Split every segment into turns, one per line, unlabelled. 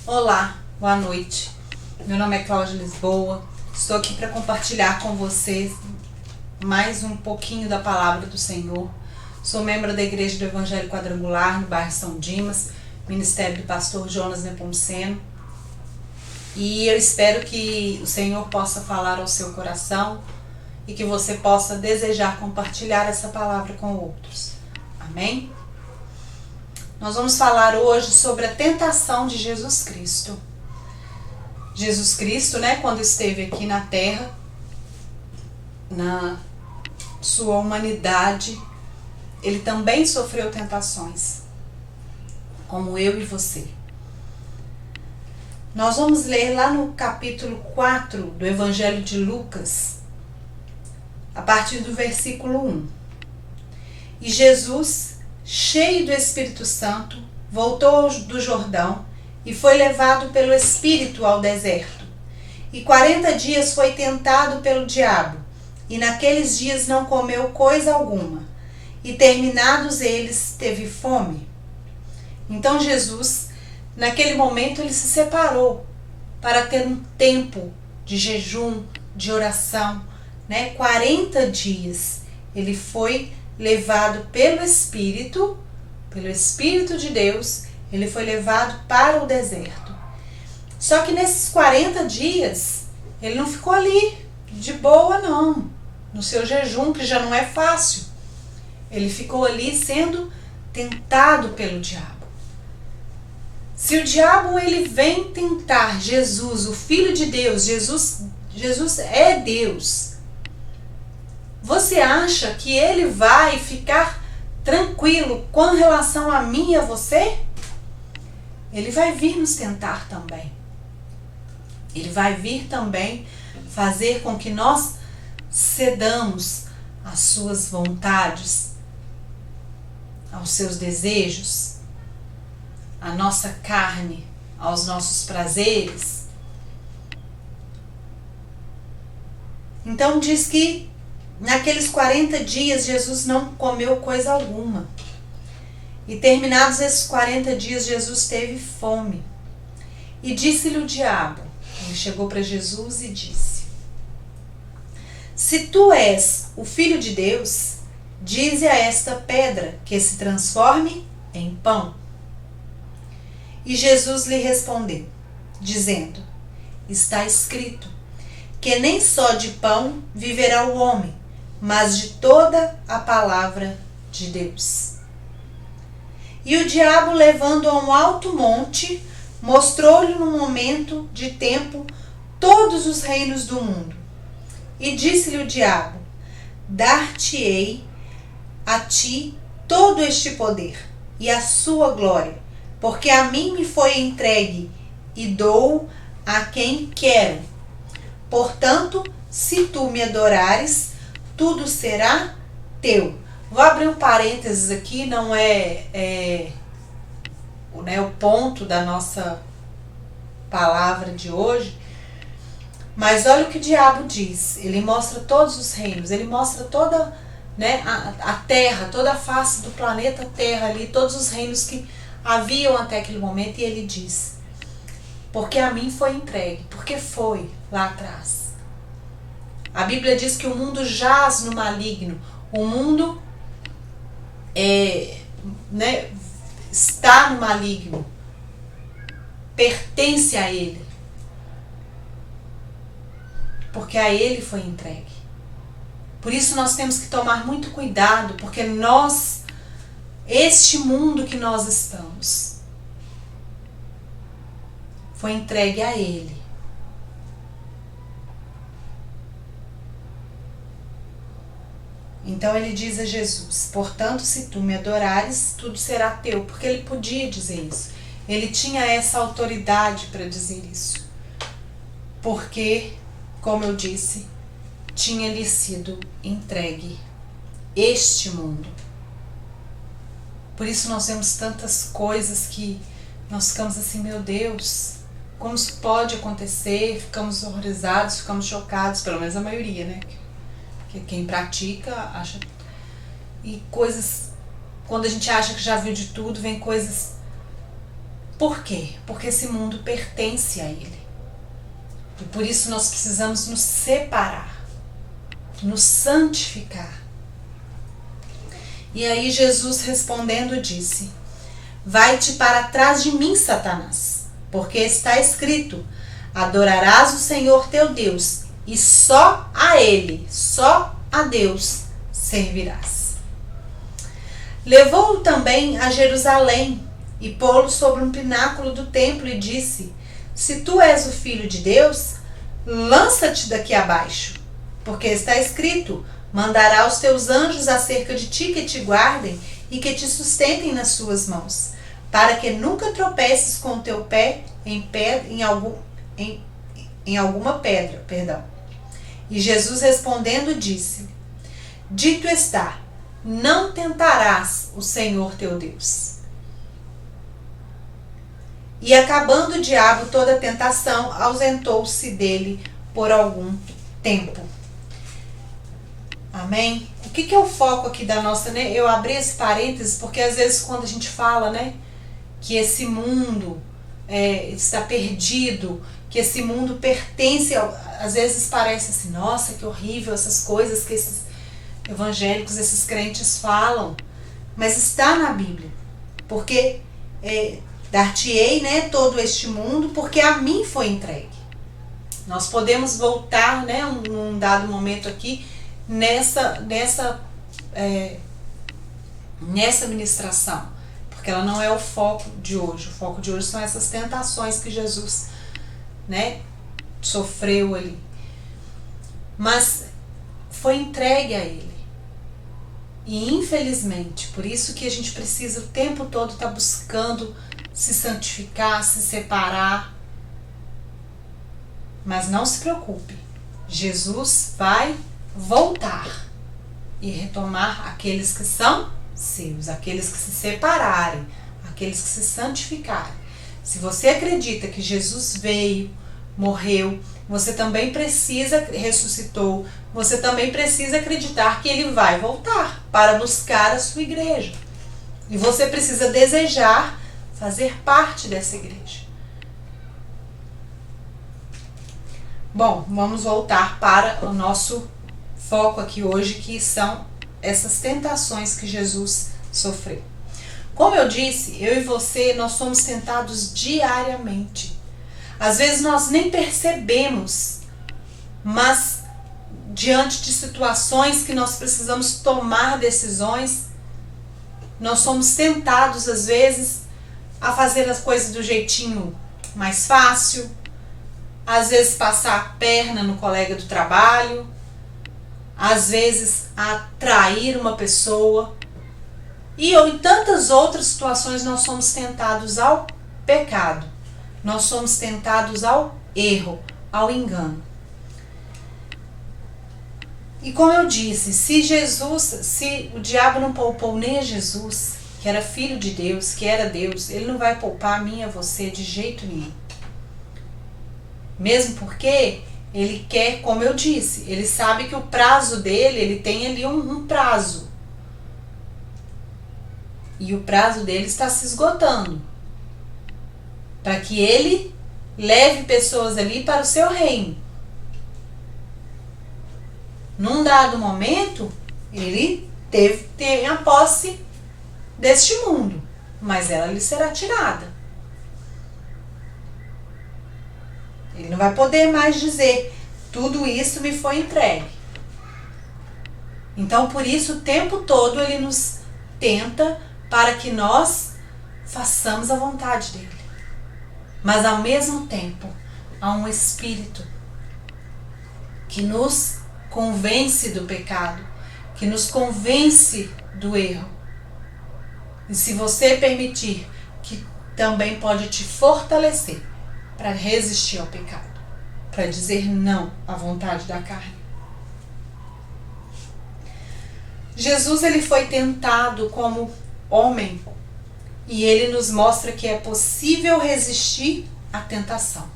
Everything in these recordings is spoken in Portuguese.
Olá, boa noite. Meu nome é Cláudia Lisboa. Estou aqui para compartilhar com vocês mais um pouquinho da palavra do Senhor. Sou membro da Igreja do Evangelho Quadrangular, no bairro São Dimas, ministério do pastor Jonas Nepomuceno. E eu espero que o Senhor possa falar ao seu coração e que você possa desejar compartilhar essa palavra com outros. Amém? Nós vamos falar hoje sobre a tentação de Jesus Cristo. Jesus Cristo, quando esteve aqui na Terra, na sua humanidade, ele também sofreu tentações, como eu e você. Nós vamos ler lá no capítulo 4 do Evangelho de Lucas, a partir do versículo 1. E Jesus, cheio do Espírito Santo, voltou do Jordão e foi levado pelo Espírito ao deserto. E 40 dias foi tentado pelo diabo, e naqueles dias não comeu coisa alguma. E terminados eles, teve fome. Então Jesus, naquele momento, ele se separou para ter um tempo de jejum, de oração. 40 dias ele foi levado pelo Espírito de Deus, ele foi levado para o deserto. Só que nesses 40 dias, ele não ficou ali de boa não, no seu jejum, que já não é fácil. Ele ficou ali sendo tentado pelo diabo. Se o diabo ele vem tentar Jesus, o Filho de Deus, Jesus é Deus. Você acha que ele vai ficar tranquilo com relação a mim e a você? Ele vai vir nos tentar também. Ele vai vir também fazer com que nós cedamos às suas vontades, aos seus desejos, à nossa carne, aos nossos prazeres. Então diz que naqueles 40 dias, Jesus não comeu coisa alguma. E terminados esses 40 dias, Jesus teve fome. E disse-lhe o diabo, ele chegou para Jesus e disse: se tu és o Filho de Deus, dize a esta pedra que se transforme em pão. E Jesus lhe respondeu, dizendo: está escrito, que nem só de pão viverá o homem, mas de toda a palavra de Deus. E o diabo, levando a um alto monte, mostrou-lhe num momento de tempo todos os reinos do mundo. E disse-lhe o diabo: dar-te-ei a ti todo este poder e a sua glória, porque a mim me foi entregue e dou a quem quero. Portanto, se tu me adorares, tudo será teu. Vou abrir um parênteses aqui, não é o ponto da nossa palavra de hoje, mas olha o que o diabo diz. Ele mostra todos os reinos, ele mostra toda a terra, toda a face do planeta Terra ali, todos os reinos que haviam até aquele momento, e ele diz: porque a mim foi entregue, porque foi lá atrás. A Bíblia diz que o mundo jaz no maligno, o mundo está no maligno, pertence a ele, porque a ele foi entregue. Por isso nós temos que tomar muito cuidado, porque este mundo que nós estamos, foi entregue a ele. Então ele diz a Jesus: portanto, se tu me adorares, tudo será teu. Porque ele podia dizer isso. Ele tinha essa autoridade para dizer isso. Porque, como eu disse, tinha lhe sido entregue este mundo. Por isso nós vemos tantas coisas que nós ficamos assim: meu Deus, como isso pode acontecer? Ficamos horrorizados, ficamos chocados, pelo menos a maioria, Que quem pratica acha. E coisas, quando a gente acha que já viu de tudo, vem coisas Por quê? Porque esse mundo pertence a Ele. E por isso nós precisamos nos separar, nos santificar. E aí Jesus respondendo disse: vai-te para trás de mim, Satanás, porque está escrito: adorarás o Senhor teu Deus, e só a Ele, só a Deus servirás. Levou-o também a Jerusalém, e pô-lo sobre um pináculo do templo, e disse: se tu és o Filho de Deus, lança-te daqui abaixo, porque está escrito: mandará os teus anjos acerca de ti que te guardem e que te sustentem nas suas mãos, para que nunca tropeces com o teu pé em alguma pedra. E Jesus respondendo disse: dito está, não tentarás o Senhor teu Deus. E acabando o diabo toda a tentação, ausentou-se dele por algum tempo. Amém? O que é o foco aqui da nossa, né? Eu abri esse parênteses porque às vezes quando a gente fala, né, que esse mundo está perdido, que esse mundo pertence, às vezes parece assim, nossa, que horrível essas coisas que esses evangélicos, esses crentes falam, mas está na Bíblia, porque dar-te-ei, né, todo este mundo, porque a mim foi entregue. Nós podemos voltar, né, num dado momento aqui, nessa ministração, porque ela não é o foco de hoje. O foco de hoje são essas tentações que Jesus, né, sofreu ali, mas foi entregue a Ele. E infelizmente, por isso que a gente precisa o tempo todo estar buscando se santificar, se separar. Mas não se preocupe, Jesus vai voltar e retomar aqueles que são seus, aqueles que se separarem, aqueles que se santificarem. Se você acredita que Jesus veio, morreu, você também ressuscitou, você também precisa acreditar que Ele vai voltar para buscar a sua igreja. E você precisa desejar fazer parte dessa igreja. Bom, vamos voltar para o nosso foco aqui hoje, que são essas tentações que Jesus sofreu. Como eu disse, eu e você, nós somos tentados diariamente. Às vezes nós nem percebemos, mas diante de situações que nós precisamos tomar decisões, nós somos tentados às vezes a fazer as coisas do jeitinho mais fácil, às vezes passar a perna no colega do trabalho, às vezes a trair uma pessoa, e em tantas outras situações nós somos tentados ao pecado, nós somos tentados ao erro, ao engano. E como eu disse, se o diabo não poupou nem a Jesus, que era filho de Deus, que era Deus, ele não vai poupar a mim e a você de jeito nenhum. Mesmo porque ele quer, como eu disse, ele sabe que o prazo dele, ele tem ali um prazo. E o prazo dele está se esgotando. Para que ele leve pessoas ali para o seu reino. Num dado momento, ele tem a posse deste mundo, mas ela lhe será tirada. Ele não vai poder mais dizer, tudo isso me foi entregue. Então, por isso, o tempo todo ele nos tenta para que nós façamos a vontade dele. Mas, ao mesmo tempo, há um espírito que nos convence do pecado, que nos convence do erro. E se você permitir, que também pode te fortalecer para resistir ao pecado, para dizer não à vontade da carne. Jesus, ele foi tentado como homem e ele nos mostra que é possível resistir à tentação.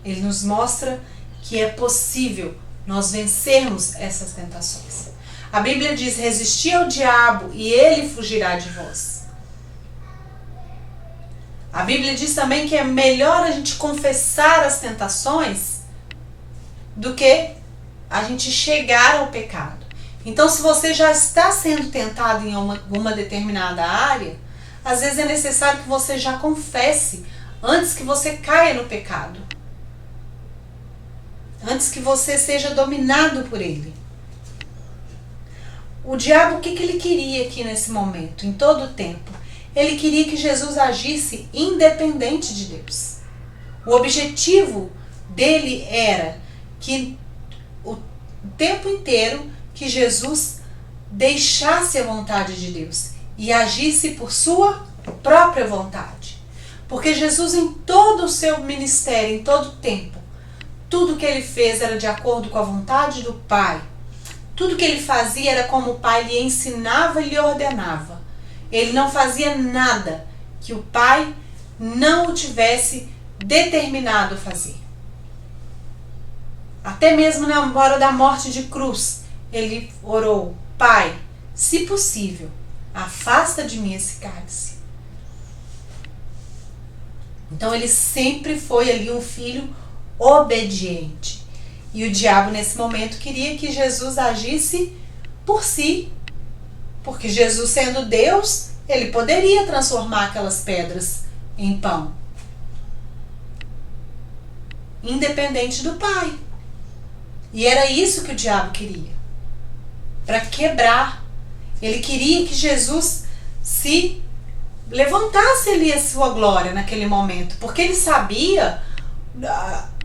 Ele nos mostra que é possível nós vencermos essas tentações. A Bíblia diz: resisti ao diabo e ele fugirá de vós. A Bíblia diz também que é melhor a gente confessar as tentações do que a gente chegar ao pecado. Então, se você já está sendo tentado em uma determinada área, às vezes é necessário que você já confesse antes que você caia no pecado. Antes que você seja dominado por ele. O diabo, o que ele queria aqui nesse momento, em todo o tempo? Ele queria que Jesus agisse independente de Deus. O objetivo dele era que o tempo inteiro que Jesus deixasse a vontade de Deus e agisse por sua própria vontade. Porque Jesus, em todo o seu ministério, em todo o tempo, tudo que ele fez era de acordo com a vontade do Pai. Tudo que ele fazia era como o Pai lhe ensinava e lhe ordenava. Ele não fazia nada que o Pai não o tivesse determinado a fazer. Até mesmo na hora da morte de cruz, ele orou: Pai, se possível, afasta de mim esse cálice. Então ele sempre foi ali um filho obediente. E o diabo nesse momento queria que Jesus agisse por si. Porque Jesus, sendo Deus, ele poderia transformar aquelas pedras em pão. Independente do Pai. E era isso que o diabo queria. Para quebrar. Ele queria que Jesus se levantasse ali a sua glória naquele momento. Porque ele sabia,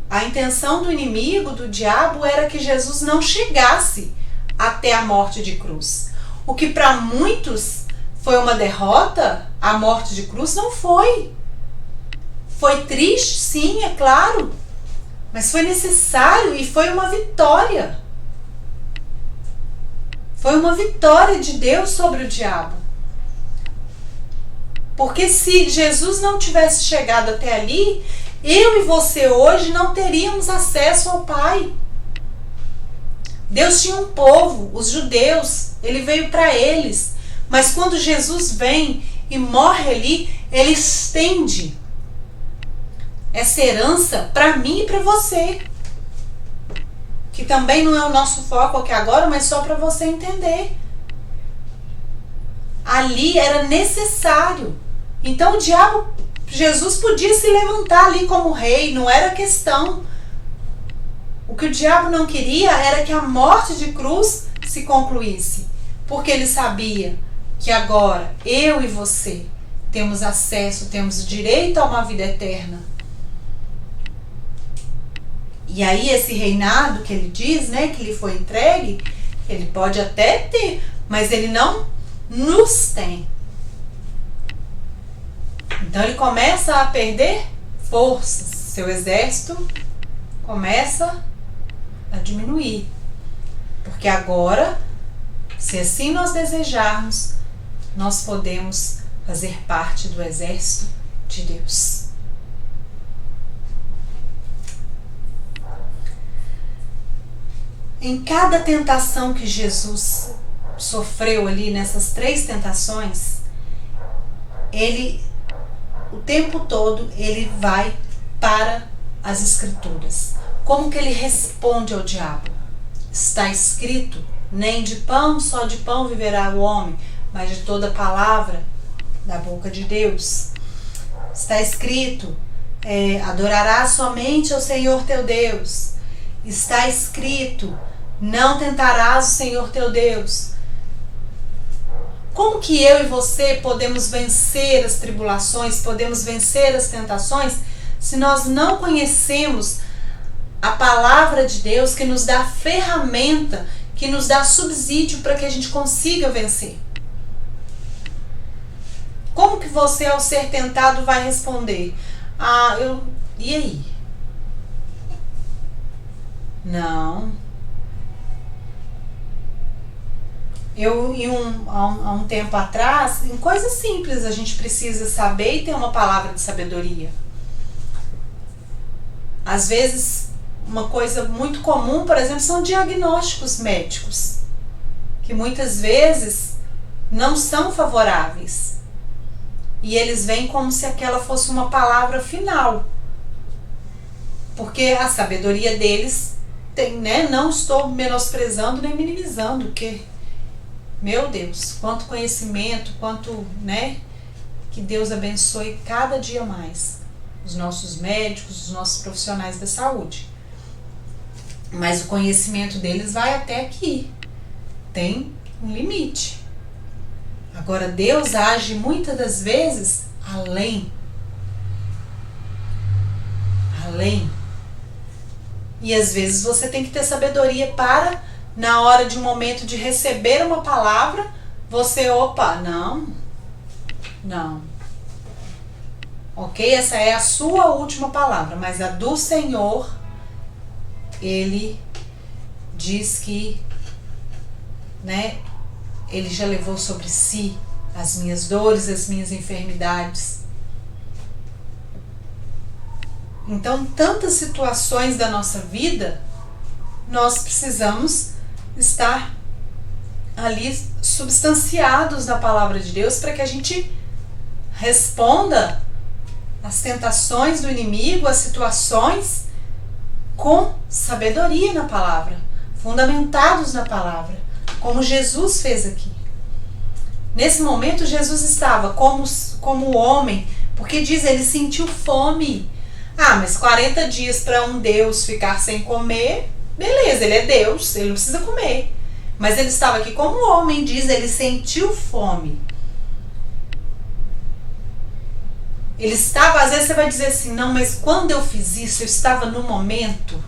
a intenção do inimigo, do diabo, era que Jesus não chegasse até a morte de cruz. O que para muitos foi uma derrota, a morte de cruz não foi. Foi triste, sim, é claro. Mas foi necessário e foi uma vitória. Foi uma vitória de Deus sobre o diabo. Porque se Jesus não tivesse chegado até ali, eu e você hoje não teríamos acesso ao Pai. Deus tinha um povo, os judeus, ele veio para eles. Mas quando Jesus vem e morre ali, ele estende essa herança para mim e para você. Que também não é o nosso foco aqui agora, mas só para você entender. Ali era necessário. Então o diabo, Jesus podia se levantar ali como rei, não era questão. O que o diabo não queria era que a morte de cruz se concluísse. Porque ele sabia que agora eu e você temos acesso, temos direito a uma vida eterna. E aí esse reinado que ele diz, né, que lhe foi entregue, ele pode até ter, mas ele não nos tem. Então ele começa a perder forças, seu exército começa a diminuir. Porque agora, se assim nós desejarmos, nós podemos fazer parte do exército de Deus. Em cada tentação que Jesus sofreu ali, nessas 3 tentações, ele, o tempo todo, ele vai para as Escrituras. Como que ele responde ao diabo? Está escrito: nem de pão, só de pão viverá o homem, mas de toda palavra da boca de Deus. Está escrito: adorarás somente ao Senhor teu Deus. Está escrito: não tentarás o Senhor teu Deus. Como que eu e você podemos vencer as tribulações, podemos vencer as tentações, se nós não conhecemos a palavra de Deus, que nos dá ferramenta, que nos dá subsídio para que a gente consiga vencer? Como que você, ao ser tentado, vai responder? E aí? Não. Há um tempo atrás, em coisas simples, a gente precisa saber e ter uma palavra de sabedoria. Às vezes, uma coisa muito comum, por exemplo, são diagnósticos médicos, que muitas vezes não são favoráveis. e eles veem como se aquela fosse uma palavra final. Porque a sabedoria deles tem, né? Não estou menosprezando nem minimizando, porque, meu Deus, quanto conhecimento, quanto, né? Que Deus abençoe cada dia mais os nossos médicos, os nossos profissionais da saúde. Mas o conhecimento deles vai até aqui. Tem um limite. Agora, Deus age muitas das vezes além. Além. E às vezes você tem que ter sabedoria para, na hora de um momento de receber uma palavra, você, opa, não. Ok? Essa é a sua última palavra, mas a do Senhor, Ele diz que, né, Ele já levou sobre si as minhas dores, as minhas enfermidades. Então, tantas situações da nossa vida, nós precisamos estar ali substanciados na palavra de Deus para que a gente responda às tentações do inimigo, às situações, com sabedoria na palavra, fundamentados na palavra, como Jesus fez aqui. Nesse momento, Jesus estava como homem, porque diz, ele sentiu fome. Mas 40 dias para um Deus ficar sem comer, beleza, ele é Deus, ele não precisa comer. Mas ele estava aqui como homem, diz, ele sentiu fome. Ele estava, às vezes você vai dizer assim, não, mas quando eu fiz isso, eu estava no momento,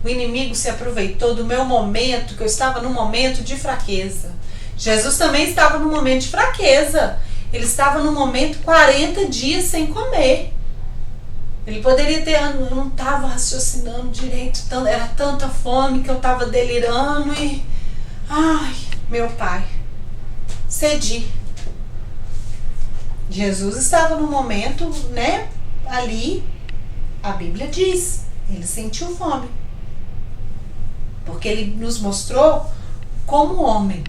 o inimigo se aproveitou do meu momento, que eu estava num momento de fraqueza. Jesus também estava num momento de fraqueza. Ele estava num momento 40 dias sem comer. Ele poderia ter, eu não estava raciocinando direito, era tanta fome que eu estava delirando e, meu Pai, cedi. Jesus estava no momento, né, ali, a Bíblia diz, ele sentiu fome. Porque ele nos mostrou como homem,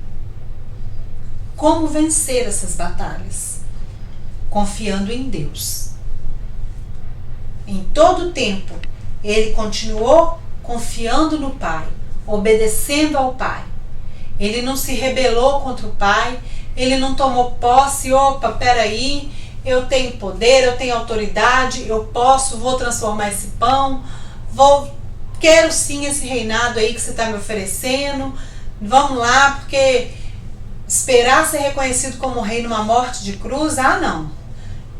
como vencer essas batalhas, confiando em Deus. Em todo o tempo, ele continuou confiando no Pai, obedecendo ao Pai. Ele não se rebelou contra o Pai, ele não tomou posse, peraí, eu tenho poder, eu tenho autoridade, eu posso, vou transformar esse pão, quero sim esse reinado aí que você está me oferecendo, vamos lá, porque esperar ser reconhecido como rei numa morte de cruz, não.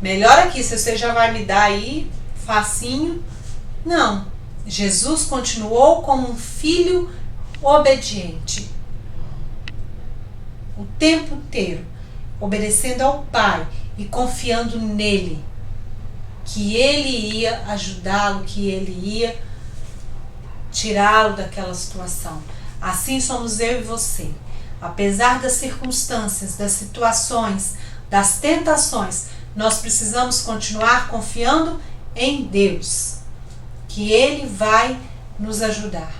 Melhor aqui, se você já vai me dar aí, facinho. Não, Jesus continuou como um filho obediente. O tempo inteiro, obedecendo ao Pai e confiando nele, que ele ia ajudá-lo, que ele ia tirá-lo daquela situação. Assim somos eu e você. Apesar das circunstâncias, das situações, das tentações, nós precisamos continuar confiando em Deus, que Ele vai nos ajudar,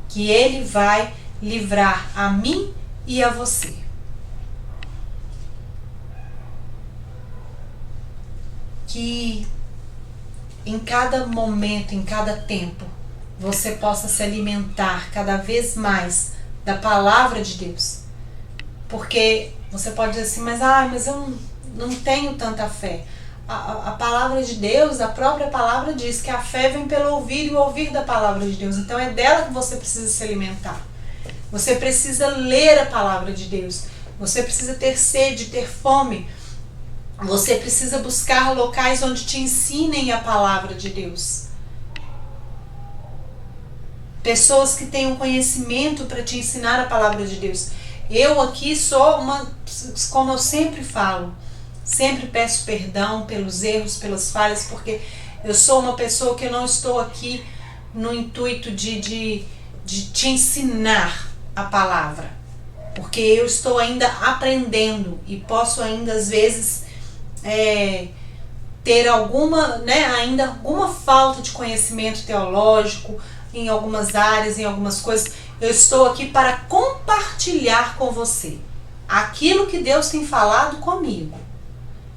que Ele vai livrar a mim e a você. Que em cada momento, em cada tempo, você possa se alimentar cada vez mais da palavra de Deus. Porque você pode dizer assim, mas eu não tenho tanta fé. A palavra de Deus, a própria palavra diz que a fé vem pelo ouvir e o ouvir da palavra de Deus. Então é dela que você precisa se alimentar. Você precisa ler a palavra de Deus. Você precisa ter sede, ter fome. Você precisa buscar locais onde te ensinem a palavra de Deus. Pessoas que tenham conhecimento para te ensinar a palavra de Deus. Eu aqui sou como eu sempre falo, sempre peço perdão pelos erros, pelas falhas, porque eu sou uma pessoa que eu não estou aqui no intuito de te ensinar a palavra, porque eu estou ainda aprendendo e posso ainda às vezes ter ainda alguma falta de conhecimento teológico em algumas áreas, em algumas coisas. Eu estou aqui para compartilhar com você aquilo que Deus tem falado comigo.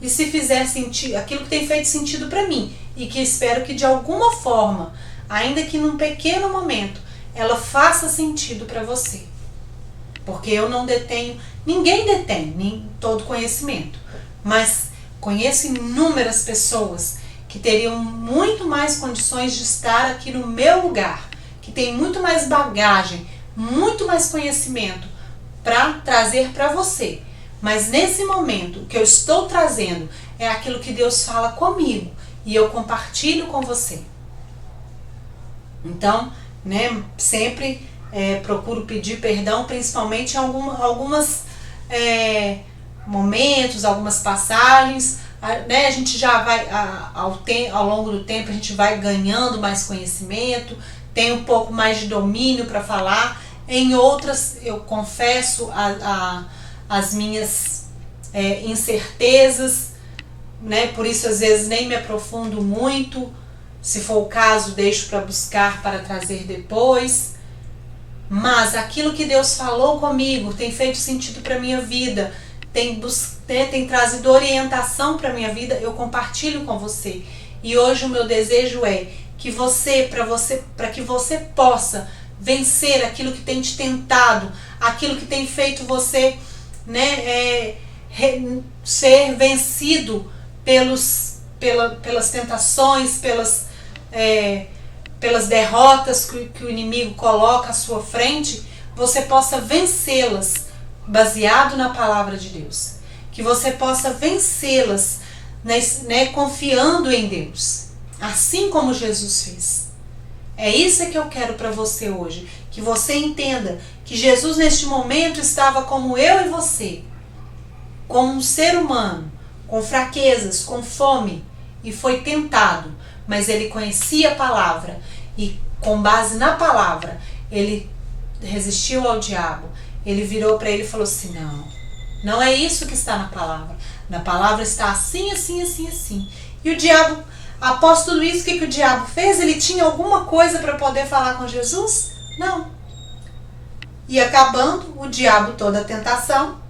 e se fizer sentido, aquilo que tem feito sentido para mim, e que espero que de alguma forma, ainda que num pequeno momento, ela faça sentido para você. Porque eu não detenho, ninguém detém nem todo conhecimento, mas conheço inúmeras pessoas que teriam muito mais condições de estar aqui no meu lugar, que tem muito mais bagagem, muito mais conhecimento para trazer para você. Mas nesse momento, o que eu estou trazendo é aquilo que Deus fala comigo e eu compartilho com você. Então, né, sempre procuro pedir perdão, principalmente em algumas momentos, algumas passagens. Né, a gente já vai, ao longo do tempo, a gente vai ganhando mais conhecimento, tem um pouco mais de domínio para falar. Em outras, eu confesso as minhas incertezas, né, por isso às vezes nem me aprofundo muito. Se for o caso, deixo para buscar, para trazer depois. Mas aquilo que Deus falou comigo tem feito sentido para a minha vida, tem trazido orientação para a minha vida, eu compartilho com você. E hoje o meu desejo é que para que você possa vencer aquilo que tem te tentado, aquilo que tem feito você, né, ser vencido pelas tentações, pelas derrotas que o inimigo coloca à sua frente, você possa vencê-las baseado na palavra de Deus. Que você possa vencê-las, né, confiando em Deus, assim como Jesus fez. É isso que eu quero para você hoje, que você entenda que Jesus neste momento estava como eu e você, como um ser humano, com fraquezas, com fome, e foi tentado, mas ele conhecia a palavra e com base na palavra ele resistiu ao diabo. Ele virou para ele e falou assim: não é isso que está na palavra. Na palavra está assim, assim, assim, assim. E o diabo, após tudo isso, o que o diabo fez? Ele tinha alguma coisa para poder falar com Jesus? Não. E acabando o diabo toda a tentação,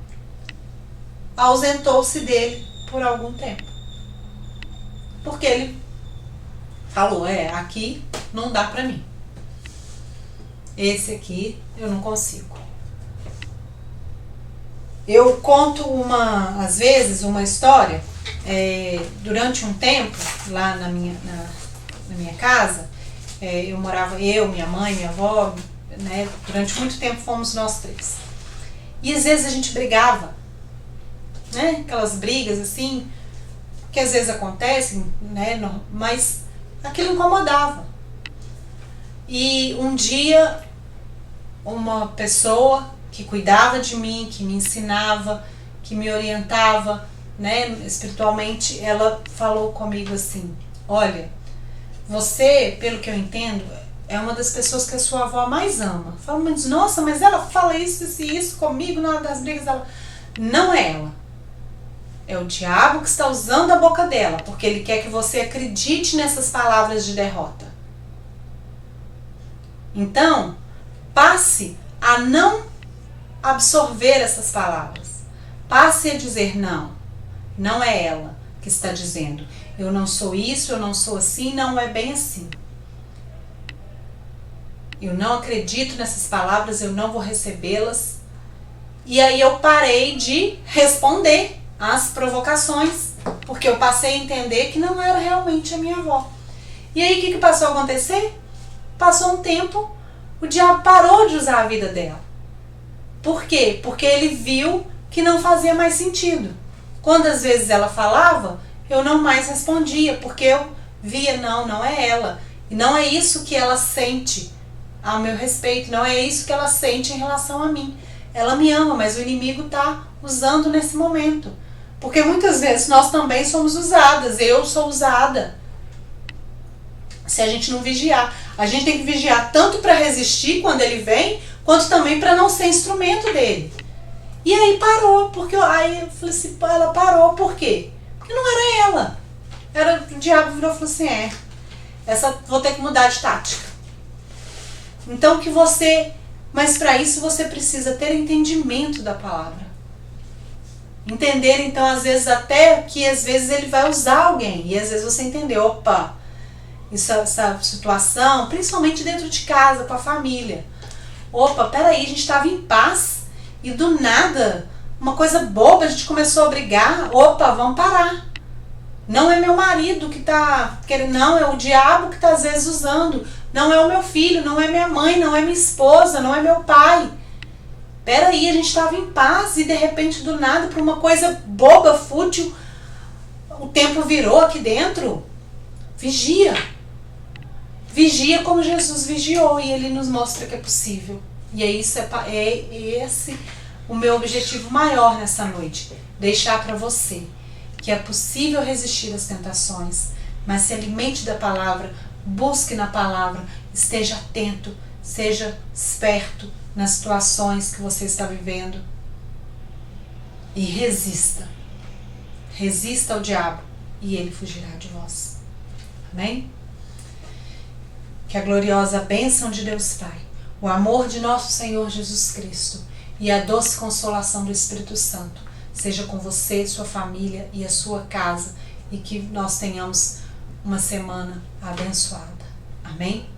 ausentou-se dele por algum tempo. Porque ele falou: aqui não dá para mim. Esse aqui eu não consigo. Eu conto às vezes uma história. Durante um tempo, lá na minha casa, eu morava, minha mãe, minha avó, né, durante muito tempo fomos nós três. E às vezes a gente brigava, né, aquelas brigas assim, que às vezes acontecem, né, mas aquilo incomodava. E um dia, uma pessoa que cuidava de mim, que me ensinava, que me orientava, né, espiritualmente, ela falou comigo assim: olha, você, pelo que eu entendo, é uma das pessoas que a sua avó mais ama. Eu falo: mas nossa, mas ela fala isso e isso comigo na hora das brigas dela. Não é ela. É o diabo que está usando a boca dela, porque ele quer que você acredite nessas palavras de derrota. Então, passe a não absorver essas palavras. Passe a dizer: não é ela que está dizendo. Eu não sou isso, eu não sou assim, não é bem assim. Eu não acredito nessas palavras, eu não vou recebê-las. E aí eu parei de responder às provocações, porque eu passei a entender que não era realmente a minha avó. E aí o que passou a acontecer? Passou um tempo, o diabo parou de usar a vida dela. Por quê? Porque ele viu que não fazia mais sentido. Quando às vezes ela falava, eu não mais respondia, porque eu via: não é ela. E não é isso que ela sente ao meu respeito, não é isso que ela sente em relação a mim. Ela me ama, mas o inimigo está usando nesse momento. Porque muitas vezes nós também somos usadas, eu sou usada. Se a gente não vigiar. A gente tem que vigiar tanto para resistir quando ele vem, quanto também para não ser instrumento dele. E aí parou, porque aí eu falei assim, ela parou, por quê? Porque não era ela. O diabo virou e falou assim: vou ter que mudar de tática. Então mas para isso você precisa ter entendimento da palavra. Entender, então, às vezes, até que às vezes ele vai usar alguém. E às vezes você entender, opa, essa situação, principalmente dentro de casa, com a família. Opa, peraí, a gente estava em paz e do nada, uma coisa boba, a gente começou a brigar. Opa, vamos parar. Não é meu marido que está querendo, não, é o diabo que está às vezes usando. Não é o meu filho, não é minha mãe, não é minha esposa, não é meu pai. Peraí, a gente estava em paz e de repente do nada, por uma coisa boba, fútil, o tempo virou aqui dentro. Vigia. Vigia como Jesus vigiou e ele nos mostra que é possível. E é esse o meu objetivo maior nessa noite. Deixar para você que é possível resistir às tentações, mas se alimente da palavra, busque na palavra, esteja atento, seja esperto nas situações que você está vivendo e resista. Resista ao diabo e ele fugirá de vós. Amém? Que a gloriosa bênção de Deus Pai, o amor de nosso Senhor Jesus Cristo e a doce consolação do Espírito Santo seja com você, sua família e a sua casa, e que nós tenhamos uma semana abençoada. Amém?